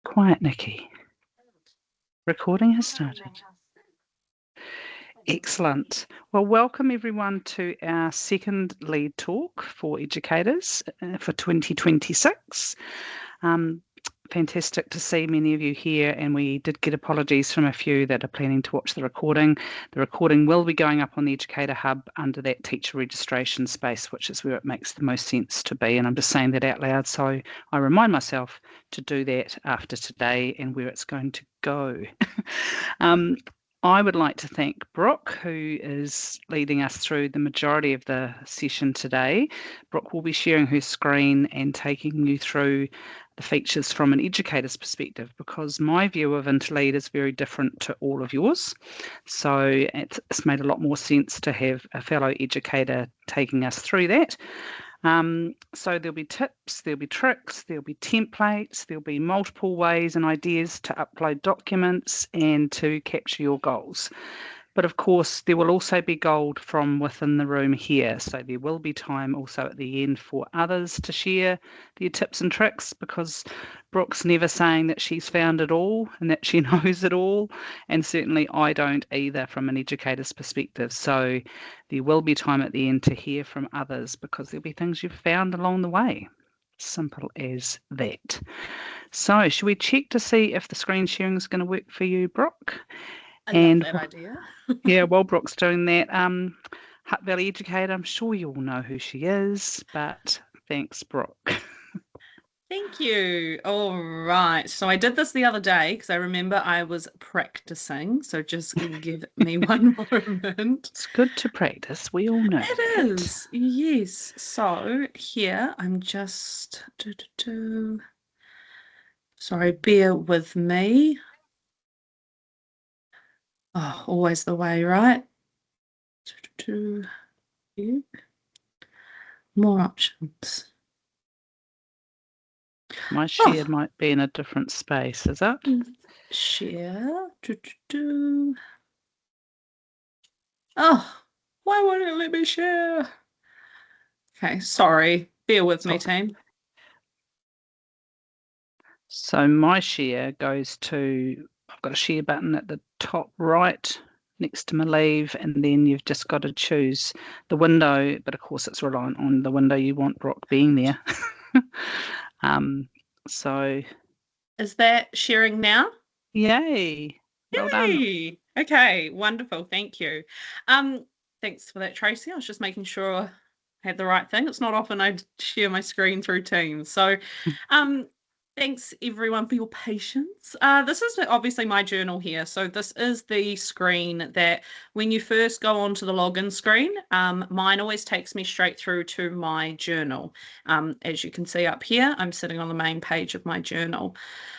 Quiet, Nikki. Recording has started. Excellent. Well, welcome everyone to our second lead talk for educators for 2026. Fantastic to see many of you here, and we did get apologies from a few that are planning to watch the recording. The recording will be going up on the Educator Hub under that teacher registration space, which is where it makes the most sense to be. And I'm just saying that out loud, so I remind myself to do that after today and where it's going to go. I would like to thank Brooke, who is leading us through the majority of the session today. Brooke will be sharing her screen and taking you through the features from an educator's perspective, because my view of InterLEAD is very different to all of yours. So it's made a lot more sense to have a fellow educator taking us through that. So there'll be tips, there'll be tricks, there'll be templates, there'll be multiple ways and ideas to upload documents and to capture your goals. But of course, there will also be gold from within the room here. So there will be time also at the end for others to share their tips and tricks, because Brooke's never saying that she's found it all and that she knows it all. And certainly I don't either from an educator's perspective. So there will be time at the end to hear from others, because there'll be things you've found along the way. Simple as that. So should we check to see if the screen sharing is going to work for you, Brooke? I love that idea. Yeah, while Brooke's doing that, Hutt Valley Educator, I'm sure you all know who she is, but thanks, Brooke. Thank you. All right. So I did this the other day because I remember I was practicing. So just give me one moment. It's good to practice. We all know it is. Yes. So here I'm just... Sorry, bear with me. Oh, always the way, right? More options. My share might be in a different space, is it? Share. Oh, why won't it let me share? Okay, sorry. Bear with me, team. So my share goes to, I've got a share button at the top right next to my leave, and then you've just got to choose the window, but of course it's reliant on the window you want Brooke being there. So is that sharing now? Yay. Well done. Okay, wonderful. Thank you. Thanks for that, Tracy. I was just making sure I had the right thing. It's not often I share my screen through Teams. So thanks everyone for your patience. This is obviously my journal here. So this is the screen that when you first go onto the login screen, mine always takes me straight through to my journal. As you can see up here, I'm sitting on the main page of my journal.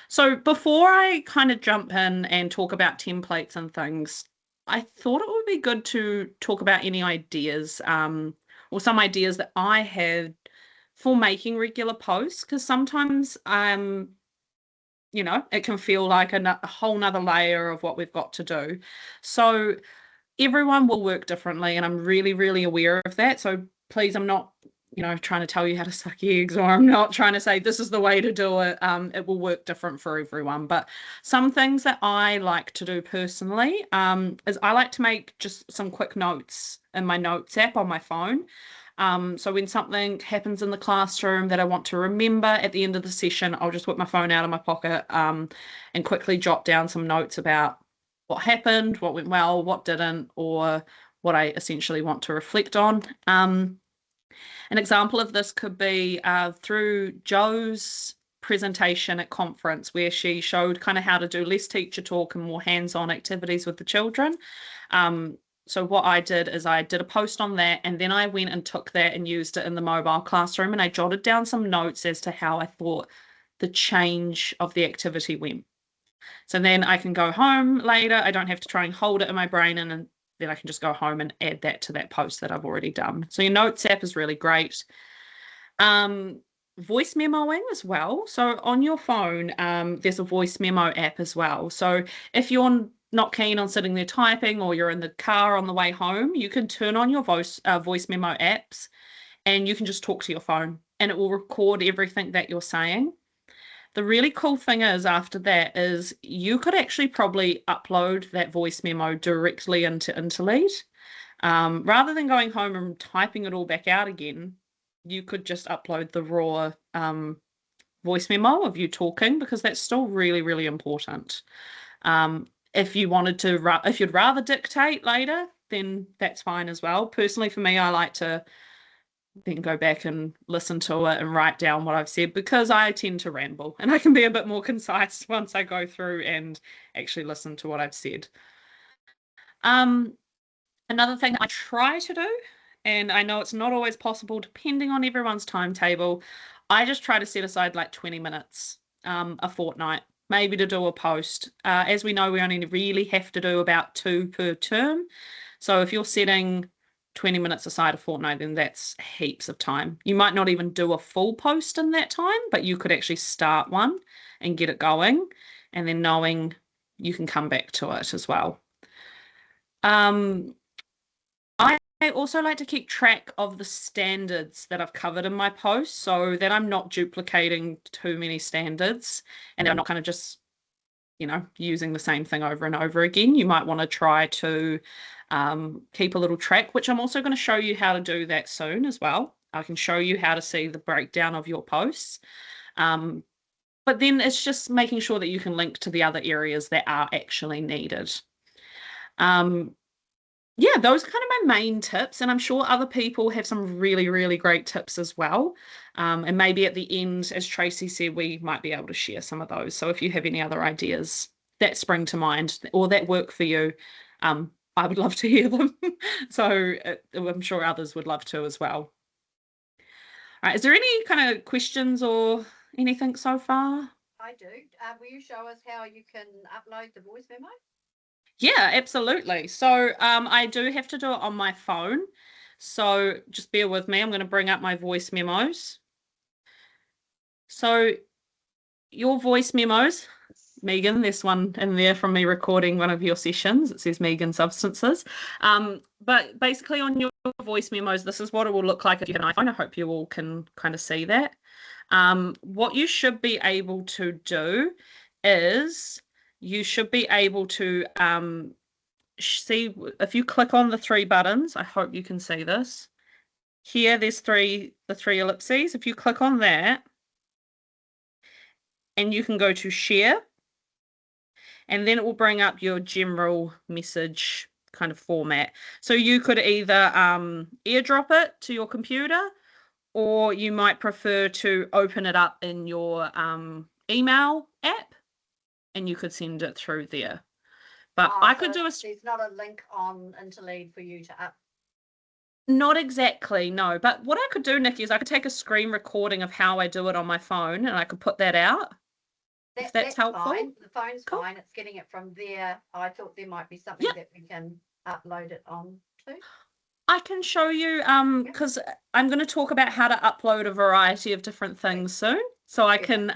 So before I kind of jump in and talk about templates and things, I thought it would be good to talk about any ideas or some ideas that I had for making regular posts, because sometimes you know, it can feel like a whole nother layer of what we've got to do. So everyone will work differently, and I'm really, really aware of that. So please, I'm not, you know, trying to tell you how to suck eggs, or I'm not trying to say this is the way to do it. It will work different for everyone. But some things that I like to do personally is I like to make just some quick notes in my notes app on my phone. So when something happens in the classroom that I want to remember at the end of the session, I'll just whip my phone out of my pocket and quickly jot down some notes about what happened, what went well, what didn't, or what I essentially want to reflect on. An example of this could be through Jo's presentation at conference, where she showed kind of how to do less teacher talk and more hands-on activities with the children. So what I did is I did a post on that, and then I went and took that and used it in the mobile classroom, and I jotted down some notes as to how I thought the change of the activity went. So then I can go home later. I don't have to try and hold it in my brain, and then I can just go home and add that to that post that I've already done. So your notes app is really great. Voice memoing as well. So on your phone, there's a voice memo app as well. So if you're not keen on sitting there typing, or you're in the car on the way home, you can turn on your voice memo apps, and you can just talk to your phone, and it will record everything that you're saying. The really cool thing is after that is you could actually probably upload that voice memo directly into InterLEAD. Rather than going home and typing it all back out again, you could just upload the raw voice memo of you talking, because that's still really, really important. If you wanted to, if you'd rather dictate later, then that's fine as well. Personally, for me, I like to then go back and listen to it and write down what I've said, because I tend to ramble and I can be a bit more concise once I go through and actually listen to what I've said. Another thing I try to do, and I know it's not always possible depending on everyone's timetable, I just try to set aside like 20 minutes a fortnight, maybe to do a post. As we know, we only really have to do about 2 per term. So if you're setting 20 minutes aside a fortnight, then that's heaps of time. You might not even do a full post in that time, but you could actually start one and get it going, and then knowing you can come back to it as well. I also like to keep track of the standards that I've covered in my posts, so that I'm not duplicating too many standards and I'm not kind of just, using the same thing over and over again. You might want to try to keep a little track, which I'm also going to show you how to do that soon as well. I can show you how to see the breakdown of your posts. But then it's just making sure that you can link to the other areas that are actually needed. Yeah, those are kind of my main tips, and I'm sure other people have some really, really great tips as well. And maybe at the end, as Tracy said, we might be able to share some of those. So if you have any other ideas that spring to mind or that work for you, I would love to hear them. So I'm sure others would love to as well. All right, is there any kind of questions or anything so far? I do. Will you show us how you can upload the voice memo? Yeah, absolutely. So I do have to do it on my phone. So just bear with me. I'm going to bring up my voice memos. So your voice memos, Megan, there's one in there from me recording one of your sessions. It says Megan Substances. But basically on your voice memos, this is what it will look like if you have an iPhone. I hope you all can kind of see that. What you should be able to do is you should be able to see, if you click on the 3 buttons, I hope you can see this. Here, there's the 3 ellipses. If you click on that, and you can go to share, and then it will bring up your general message kind of format. So you could either airdrop it to your computer, or you might prefer to open it up in your email app, and you could send it through there. But I could do a... There's not a link on InterLEAD for you to up. Not exactly, no. But what I could do, Nikki, is I could take a screen recording of how I do it on my phone, and I could put that out. If that's helpful. Fine. The phone's cool. Fine. It's getting it from there. I thought there might be something that we can upload it on to. I can show you, because I'm going to talk about how to upload a variety of different things soon. So I can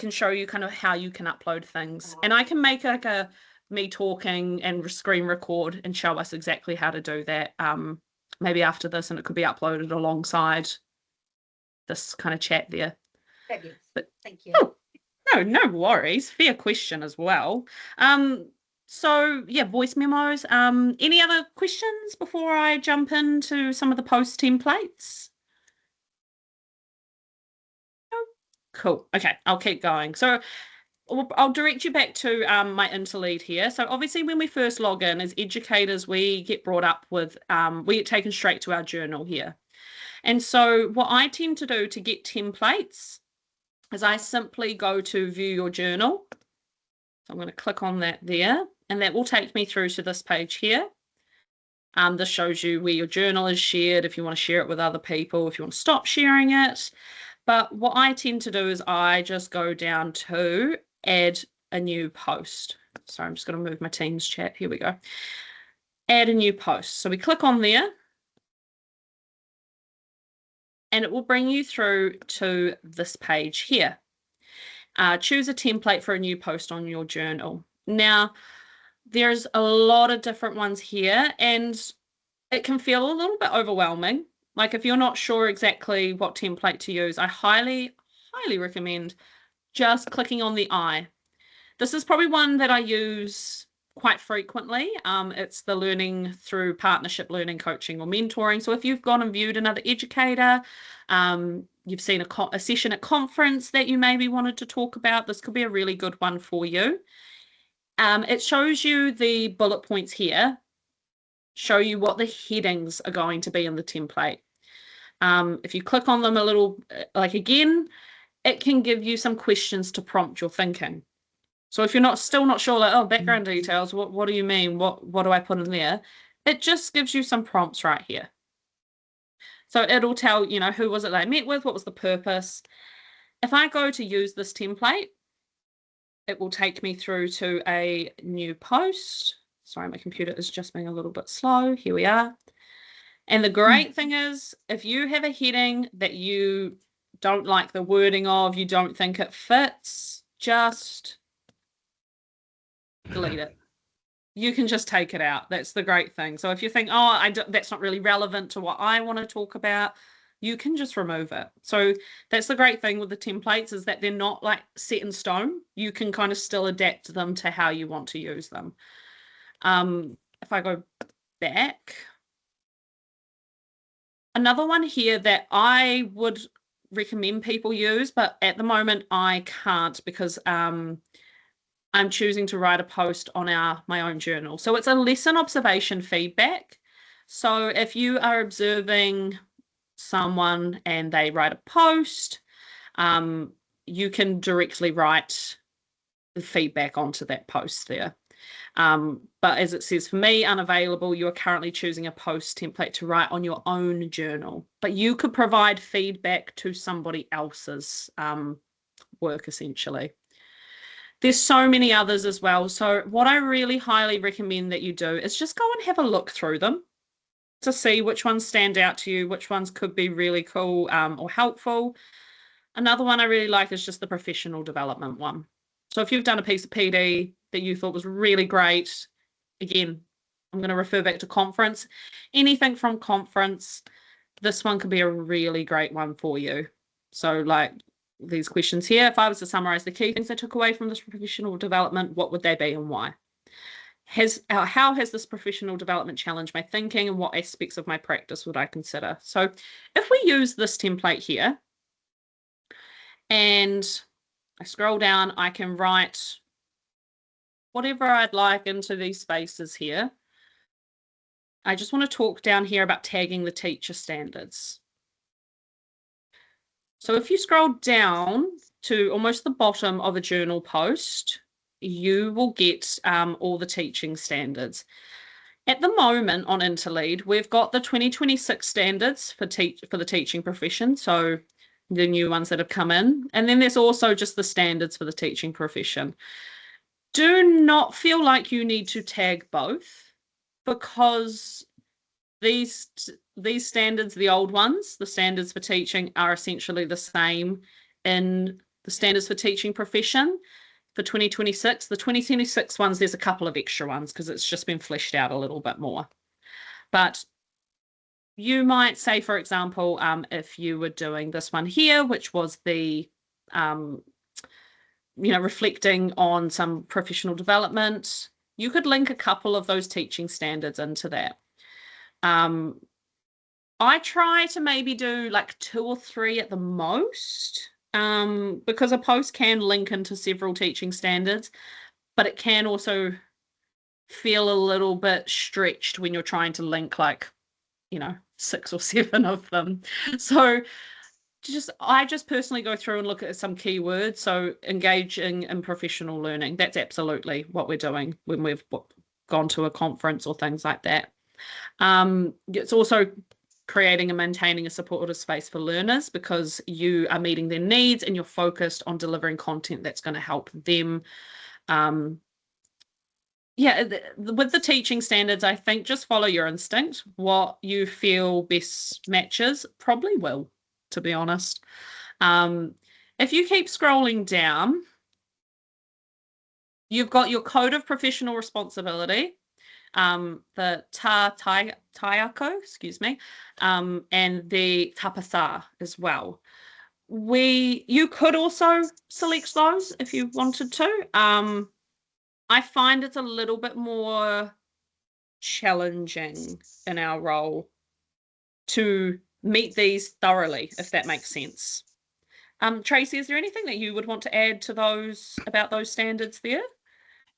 show you kind of how you can upload things, and I can make like a me talking and screen record and show us exactly how to do that. Maybe after this, and it could be uploaded alongside this kind of chat there. Fabulous. But thank you. Oh, no worries. Fair question as well. So yeah, voice memos. Any other questions before I jump into some of the post templates? Cool. Okay, I'll keep going. So I'll direct you back to my InterLEAD here. So obviously when we first log in as educators, we get brought up with, we get taken straight to our journal here. And so what I tend to do to get templates is I simply go to view your journal. So I'm going to click on that there, and that will take me through to this page here. This shows you where your journal is shared, if you want to share it with other people, if you want to stop sharing it. But what I tend to do is I just go down to add a new post. Sorry, I'm just going to move my Teams chat. Here we go. Add a new post. So we click on there, and it will bring you through to this page here. Choose a template for a new post on your journal. Now, there's a lot of different ones here, and it can feel a little bit overwhelming. Like if you're not sure exactly what template to use, I highly, highly recommend just clicking on the eye. This is probably one that I use quite frequently. It's the learning through partnership learning, coaching or mentoring. So if you've gone and viewed another educator, you've seen a session at conference that you maybe wanted to talk about, this could be a really good one for you. It shows you the bullet points here, show you what the headings are going to be in the template. If you click on them a little, like again, it can give you some questions to prompt your thinking. So if you're still not sure, like, oh, background details, what do you mean? What do I put in there? It just gives you some prompts right here. So it'll tell, who was it they met with? What was the purpose? If I go to use this template, it will take me through to a new post. Sorry, my computer is just being a little bit slow. Here we are. And the great thing is, if you have a heading that you don't like the wording of, you don't think it fits, just delete it. You can just take it out. That's the great thing. So if you think, oh, that's not really relevant to what I want to talk about, you can just remove it. So that's the great thing with the templates, is that they're not like set in stone. You can kind of still adapt them to how you want to use them. If I go back, another one here that I would recommend people use, but at the moment I can't because I'm choosing to write a post on my own journal. So it's a lesson observation feedback. So if you are observing someone and they write a post, you can directly write the feedback onto that post there. But as it says for me, unavailable, you are currently choosing a post template to write on your own journal. But you could provide feedback to somebody else's work, essentially. There's so many others as well. So what I really highly recommend that you do is just go and have a look through them to see which ones stand out to you, which ones could be really cool or helpful. Another one I really like is just the professional development one. So if you've done a piece of PD that you thought was really great, again, I'm going to refer back to conference. Anything from conference, this one could be a really great one for you. So like these questions here, if I was to summarize the key things I took away from this professional development, what would they be and why? How has this professional development challenged my thinking, and what aspects of my practice would I consider? So if we use this template here and I scroll down, I can write whatever I'd like into these spaces here. I just want to talk down here about tagging the teacher standards. So if you scroll down to almost the bottom of a journal post, you will get all the teaching standards. At the moment on InterLEAD, we've got the 2026 standards for the teaching profession, so the new ones that have come in. And then there's also just the standards for the teaching profession. Do not feel like you need to tag both, because these standards, the old ones, the standards for teaching, are essentially the same in the standards for teaching profession for 2026. The 2026 ones, there's a couple of extra ones because it's just been fleshed out a little bit more. But you might say, for example, if you were doing this one here, which was the reflecting on some professional development, you could link a couple of those teaching standards into that. I try to maybe do like 2 or 3 at the most, because a post can link into several teaching standards, but it can also feel a little bit stretched when you're trying to link 6 or 7 of them. So I just personally go through and look at some keywords. So engaging in professional learning, that's absolutely what we're doing when we've gone to a conference or things like that. It's also creating and maintaining a supportive space for learners, because you are meeting their needs and you're focused on delivering content that's going to help them. With the teaching standards, I think just follow your instinct. What you feel best matches probably will, to be honest. If you keep scrolling down, you've got your code of professional responsibility, the taiako, and the tapasa as well. you could also select those if you wanted to. I find it's a little bit more challenging in our role to meet these thoroughly, if that makes sense. Tracy, is there anything that you would want to add to those about those standards there?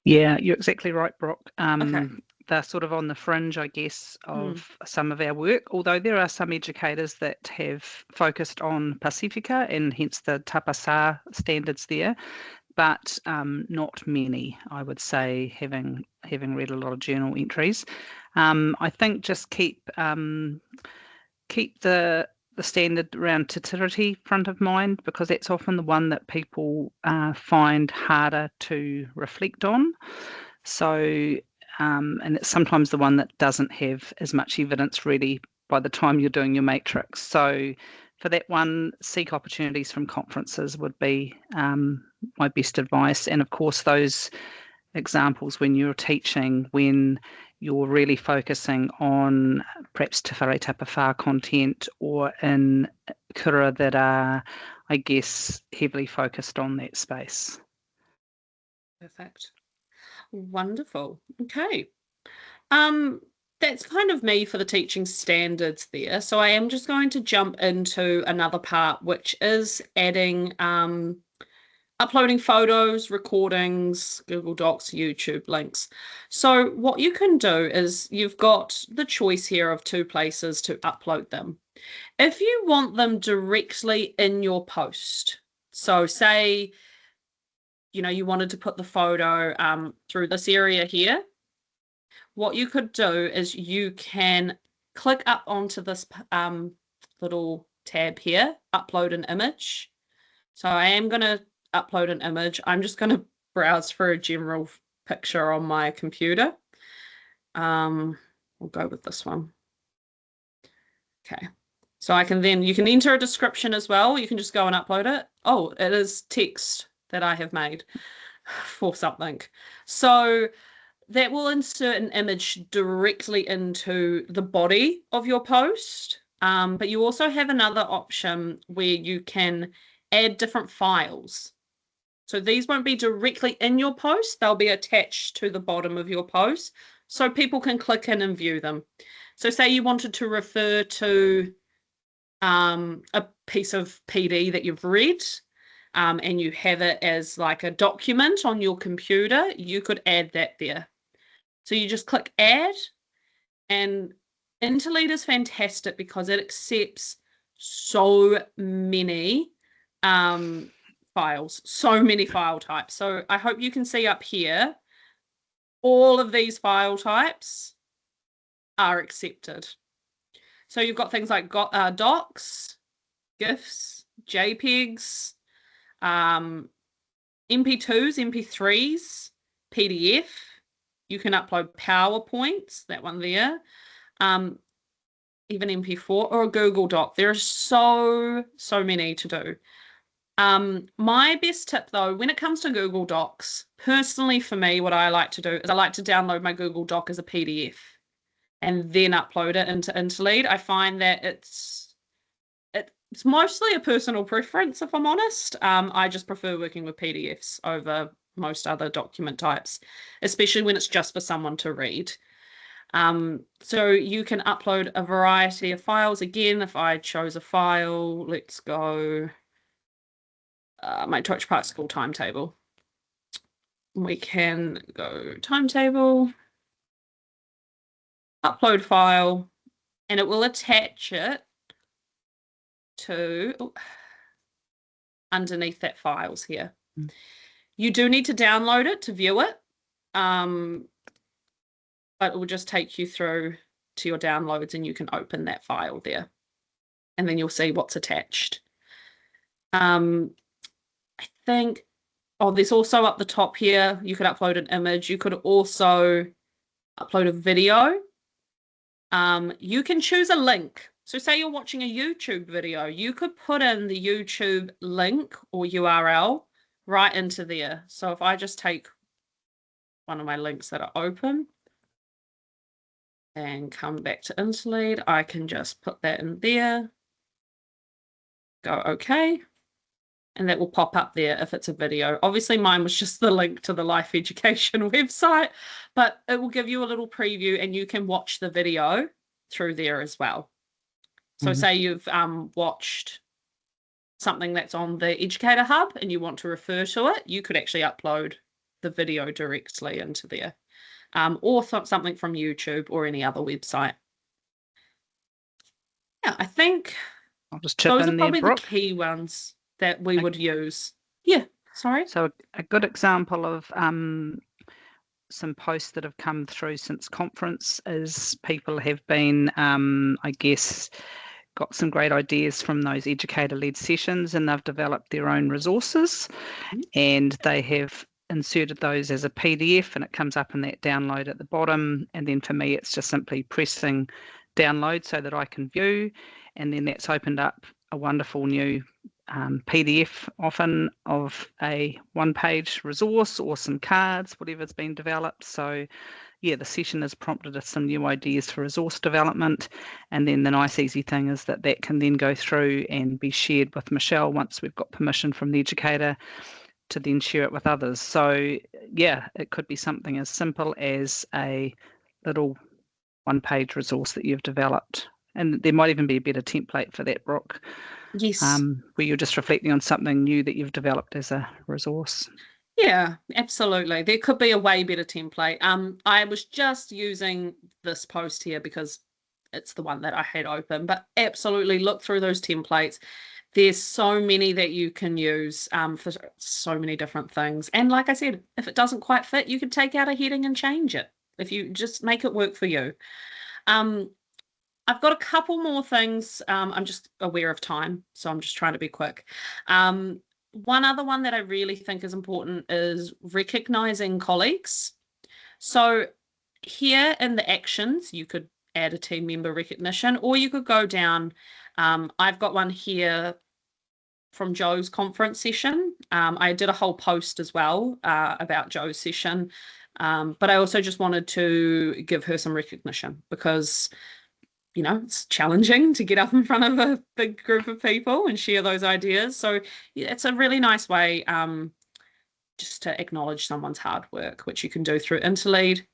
Yeah, you're exactly right, Brock. Okay. They're sort of on the fringe, I guess, of some of our work, although there are some educators that have focused on Pacifica and hence the Tapasa standards there, but not many, I would say, having read a lot of journal entries. I think just keep the standard around titiriti front of mind, because that's often the one that people find harder to reflect on. So, and it's sometimes the one that doesn't have as much evidence ready by the time you're doing your matrix. So for that one, seek opportunities from conferences would be my best advice. And of course, those examples when you're teaching, when you're really focusing on perhaps Te Whare Tapawhā content or in kura that are, I guess, heavily focused on that space. Perfect. Wonderful. Okay. That's kind of me for the teaching standards there. So I am just going to jump into another part, which is adding uploading photos, recordings, Google Docs, YouTube links. So what you can do is you've got the choice here of 2 places to upload them. If you want them directly in your post, so say, you wanted to put the photo through this area here, what you could do is you can click up onto this little tab here, upload an image. So I am going to upload an image. I'm just going to browse for a general picture on my computer. We'll go with this one. Okay. So you can enter a description as well. You can just go and upload it. Oh, it is text that I have made for something. So that will insert an image directly into the body of your post. But you also have another option where you can add different files. So these won't be directly in your post. They'll be attached to the bottom of your post so people can click in and view them. So say you wanted to refer to a piece of PD that you've read, and you have it as like a document on your computer, you could add that there. So you just click add, and InterLEAD is fantastic because it accepts so many files, so many file types. So I hope you can see up here, all of these file types are accepted. So you've got things like docs, GIFs, JPEGs, MP2s, MP3s, PDF. You can upload PowerPoints, that one there, even MP4 or a Google Doc. There are so many to do. My best tip though, when it comes to Google Docs, personally for me, what I like to do is I like to download my Google Doc as a PDF and then upload it into InterLEAD. I find that it's mostly a personal preference, if I'm honest. I just prefer working with PDFs over most other document types, especially when it's just for someone to read. So you can upload a variety of files. Again, if I chose a file, let's go my Torch Park School timetable. We can go timetable, upload file, and it will attach it to underneath that files here. You do need to download it to view it, but it will just take you through to your downloads and you can open that file there and then you'll see what's attached. I think, there's also up the top here, you could upload an image. You could also upload a video. You can choose a link. So say you're watching a YouTube video, you could put in the YouTube link or URL right into there. So if I just take one of my links that are open and come back to InterLEAD, I can just put that in there, go okay. and that will pop up there if it's a video. Obviously, mine was just the link to the Life Education website, but it will give you a little preview and you can watch the video through there as well. So say you've watched something that's on the Educator Hub and you want to refer to it, you could actually upload the video directly into there, or something from YouTube or any other website. Yeah, I think I'll just chip those in are there, probably Brooke. the key ones that we would use. Yeah, sorry. So a good example of some posts that have come through since conference is people have been, I guess, got some great ideas from those educator-led sessions, and they've developed their own resources, and they have inserted those as a PDF, and it comes up in that download at the bottom. And then for me, it's just simply pressing download so that I can view, and then that's opened up a wonderful new PDF, often of a one-page resource or some cards, whatever's been developed. So yeah, the session has prompted us some new ideas for resource development. And then the nice easy thing is that that can then go through and be shared with Michelle once we've got permission from the educator to then share it with others. So yeah, it could be something as simple as a little one-page resource that you've developed. And there might even be a better template for that, Brooke. Yes. Where you're just reflecting on something new that you've developed as a resource. Yeah, absolutely. There could be a way better template. I was just using this post here because it's the one that I had open, but absolutely look through those templates. There's so many that you can use for so many different things. And like I said, if it doesn't quite fit, you could take out a heading and change it if you just make it work for you. I've got a couple more things. I'm just aware of time, so I'm just trying to be quick. One other one that I really think is important is recognizing colleagues. So here in the actions, you could add a team member recognition, or you could go down. I've got one here from Joe's conference session. I did a whole post as well about Joe's session, but I also just wanted to give her some recognition because you know, it's challenging to get up in front of a big group of people and share those ideas. So yeah, it's a really nice way just to acknowledge someone's hard work, which you can do through InterLEAD.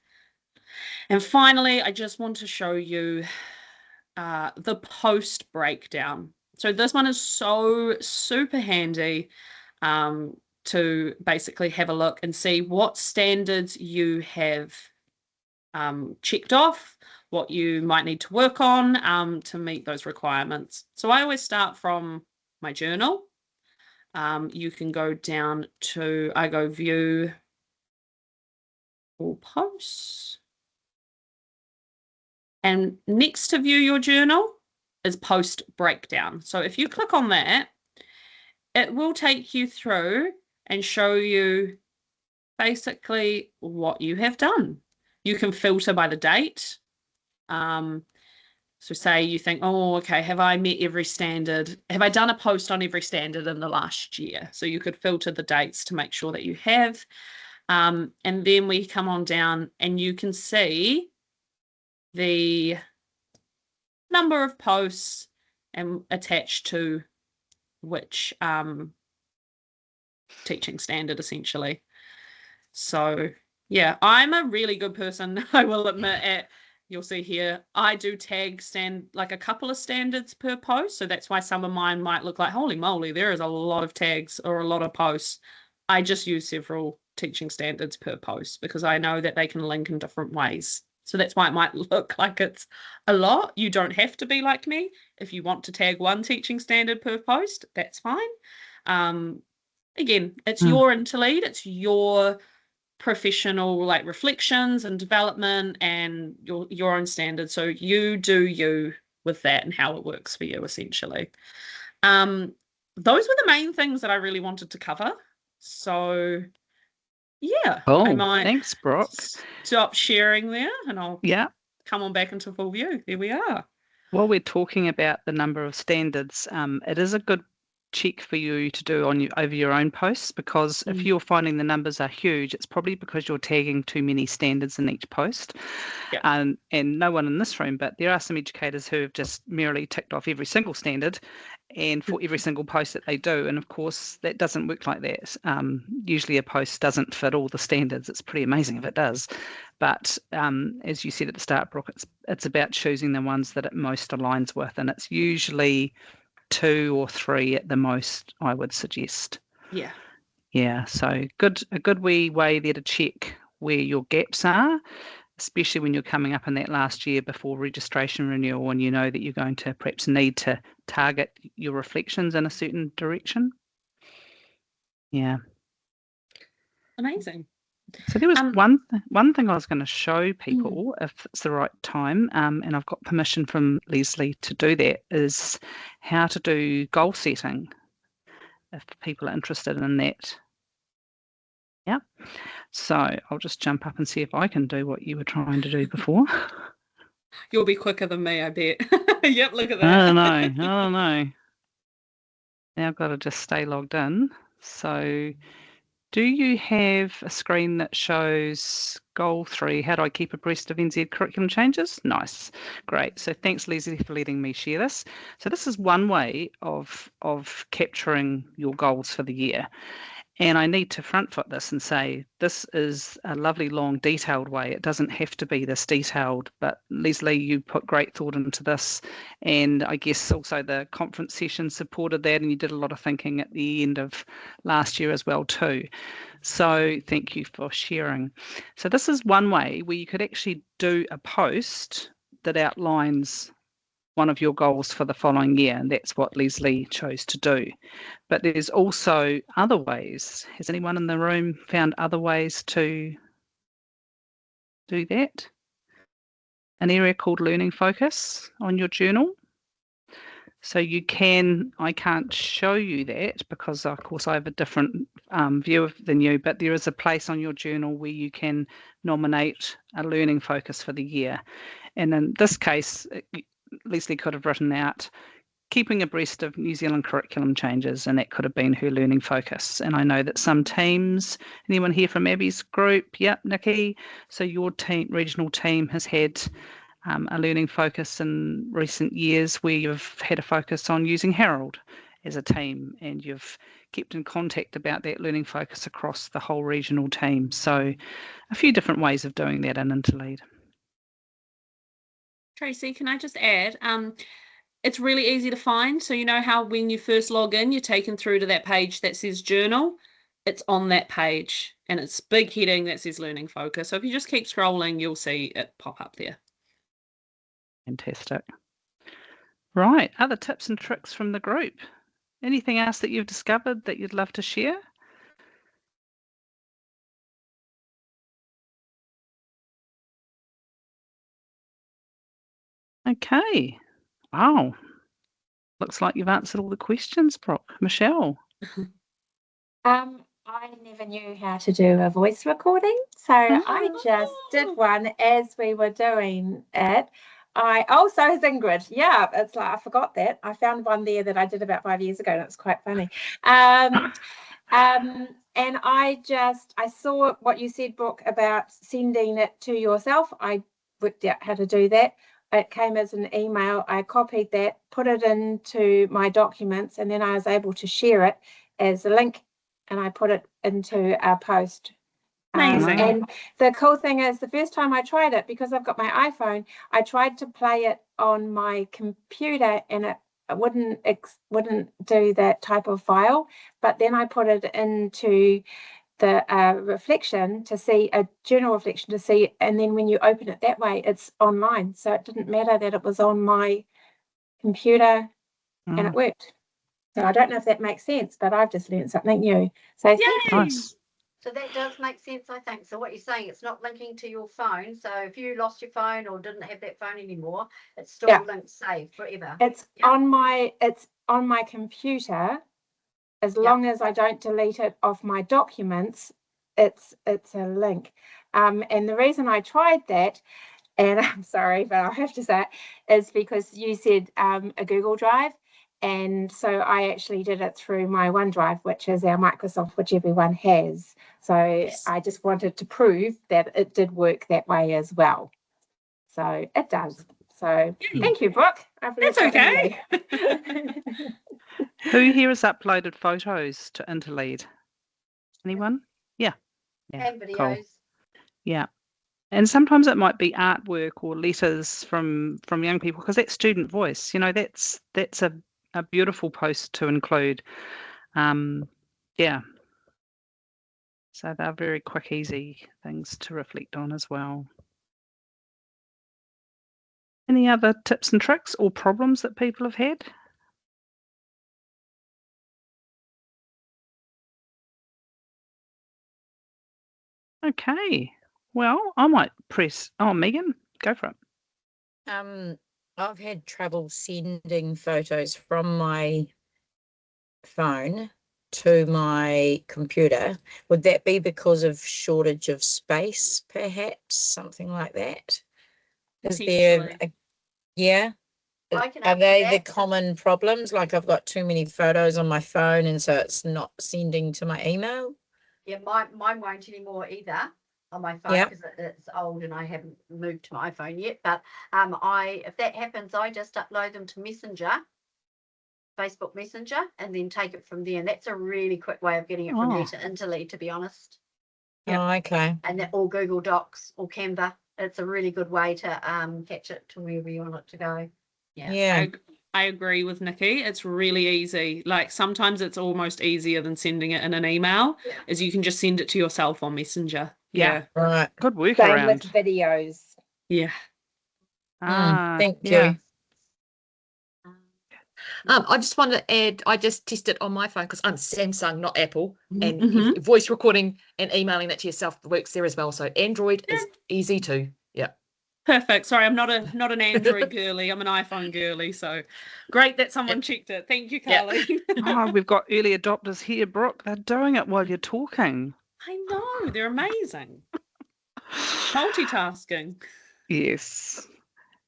And finally, I just want to show you the post breakdown. So this one is so super handy to basically have a look and see what standards you have checked off, what you might need to work on to meet those requirements. So I always start from my journal. You can go down to, I go view all posts. And next to view your journal is post breakdown. So if you click on that, it will take you through and show you basically what you have done. You can filter by the date. So say you think, oh, okay, have I met every standard? Have I done a post on every standard in the last year? So you could filter the dates to make sure that you have. And then we come on down and you can see the number of posts and attached to which teaching standard essentially. So yeah, I'm a really good person, I will admit. You'll see here, I do tag like a couple of standards per post. So that's why some of mine might look like, holy moly, there is a lot of tags or a lot of posts. I just use several teaching standards per post because I know that they can link in different ways. So that's why it might look like it's a lot. You don't have to be like me. If you want to tag one teaching standard per post, that's fine. Again, it's your InterLEAD, it's your professional like reflections and development and your own standards. So you do you with that and how it works for you essentially. Those were the main things that I really wanted to cover. So yeah, I might thanks, Brooke. stop sharing there and I'll come on back into full view. There we are. While we're talking about the number of standards, it is a good check for you to do on over your own posts, because if you're finding the numbers are huge, it's probably because you're tagging too many standards in each post. And no one in this room, but there are some educators who have just merely ticked off every single standard and for every single post that they do. And of course, that doesn't work like that. Usually a post doesn't fit all the standards. It's pretty amazing if it does. But as you said at the start, Brooke, it's about choosing the ones that it most aligns with. And it's usually 2 or 3 at the most, I would suggest. Yeah. Yeah, so a good wee way there to check where your gaps are, especially when you're coming up in that last year before registration renewal and you know that you're going to perhaps need to target your reflections in a certain direction. Yeah. Amazing. So there was one thing I was going to show people, if it's the right time, and I've got permission from Leslie to do that, is how to do goal setting, if people are interested in that. Yeah. So I'll just jump up and see if I can do what you were trying to do before. You'll be quicker than me, I bet. Yep, look at that. I don't know. Now I've got to just stay logged in. So do you have a screen that shows goal 3? How do I keep abreast of NZ curriculum changes? Nice. Great. So thanks, Leslie, for letting me share this. So this is one way of capturing your goals for the year. And I need to front foot this and say, this is a lovely, long, detailed way. It doesn't have to be this detailed, but Leslie, you put great thought into this. And I guess also the conference session supported that, and you did a lot of thinking at the end of last year as well too. So thank you for sharing. So this is one way where you could actually do a post that outlines one of your goals for the following year, and that's what Leslie chose to do. But there's also other ways. Has anyone in the room found other ways to do that? An area called learning focus on your journal. So you can, I can't show you that because of course I have a different view than you, but there is a place on your journal where you can nominate a learning focus for the year. And in this case, Leslie could have written out keeping abreast of New Zealand curriculum changes, and that could have been her learning focus. And I know that some teams, anyone here from Abby's group? Yep, Nikki. So your team, regional team, has had a learning focus in recent years where you've had a focus on using Herald as a team, and you've kept in contact about that learning focus across the whole regional team. So a few different ways of doing that in InterLEAD. Tracy, can I just add, it's really easy to find. So you know how when you first log in, you're taken through to that page that says journal. It's on that page and it's big heading that says learning focus. So if you just keep scrolling, you'll see it pop up there. Fantastic. Right, other tips and tricks from the group. Anything else that you've discovered that you'd love to share? Okay. Wow. Looks like you've answered all the questions, Brooke. Michelle. I never knew how to do a voice recording, so I just did one as we were doing it. So is Ingrid. Yeah, it's like I forgot that. I found one there that I did about 5 years ago, and it's quite funny. And I saw what you said, Brooke, about sending it to yourself. I worked out how to do that. It came as an email. I copied that, put it into my documents, and then I was able to share it as a link, and I put it into a post. Amazing. And the cool thing is, the first time I tried it, because I've got my iPhone, I tried to play it on my computer, and it wouldn't do that type of file. But then I put it into the reflection to see a journal reflection to see, and then when you open it that way, it's online. So it didn't matter that it was on my computer, and it worked. So I don't know if that makes sense, but I've just learned something new. So Nice. So that does make sense, I think. So what you're saying, it's not linking to your phone. So if you lost your phone or didn't have that phone anymore, it's still linked saved forever. It's on my computer. As long as I don't delete it off my documents, it's a link. And the reason I tried that, and I'm sorry, but I'll have to say it, is because you said a Google Drive. And so I actually did it through my OneDrive, which is our Microsoft, which everyone has. So I just wanted to prove that it did work that way as well. So it does. So thank you, Brooke. I've learned That's okay. something new. Who here has uploaded photos to InterLEAD? Anyone? Yeah. And Cool. videos. Yeah. And sometimes it might be artwork or letters from young people, because that's student voice. You know, that's a beautiful post to include. Yeah. So they're very quick, easy things to reflect on as well. Any other tips and tricks or problems that people have had? Okay. Well, I might press. Oh, Megan, go for it. I've had trouble sending photos from my phone to my computer. Would that be because of shortage of space, perhaps? Something like that? Is there Potentially. yeah? I can Are answer they the that. common problems? Like I've got too many photos on my phone and so it's not sending to my email? Yeah, mine won't anymore either on my phone Yep. because it's old and I haven't moved to my iPhone yet. But if that happens, I just upload them to Messenger, Facebook Messenger, and then take it from there. And that's a really quick way of getting it from there to InterLEAD, to be honest. Yep. Oh, okay. And or Google Docs or Canva. It's a really good way to catch it to wherever you want it to go. Yeah. Yeah. I agree with Nikki. It's really easy. Like sometimes it's almost easier than sending it in an email, Yeah. as you can just send it to yourself on Messenger. Yeah. Right. Good Same with workaround. videos. Yeah. Thank Yeah. you. I just want to add, I just tested on my phone because I'm Samsung, not Apple, and Mhm. voice recording and emailing that to yourself works there as well. So Android Yeah. is easy too. Yeah. Perfect. Sorry, I'm not an Android girly. I'm an iPhone girly. So great that someone checked it. Thank you, Yeah. Carly. Oh, we've got early adopters here, Brooke. They're doing it while you're talking. I know, they're amazing. Multitasking. Yes.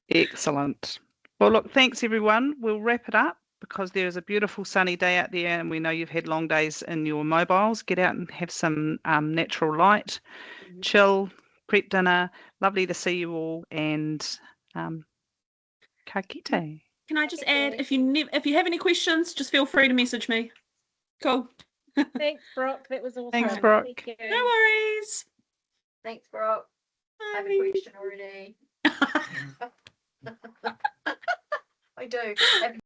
Excellent. Well, look, thanks everyone. We'll wrap it up because there is a beautiful sunny day out there and we know you've had long days in your mobiles. Get out and have some natural light, chill, prep dinner. Lovely to see you all, and ka kite. Can I just add, if you have any questions, just feel free to message me. Cool. Thanks, Brooke. That was awesome. Thanks, Brooke. Thank you. No worries. Thanks, Brooke. I have a Bye. question already. I do.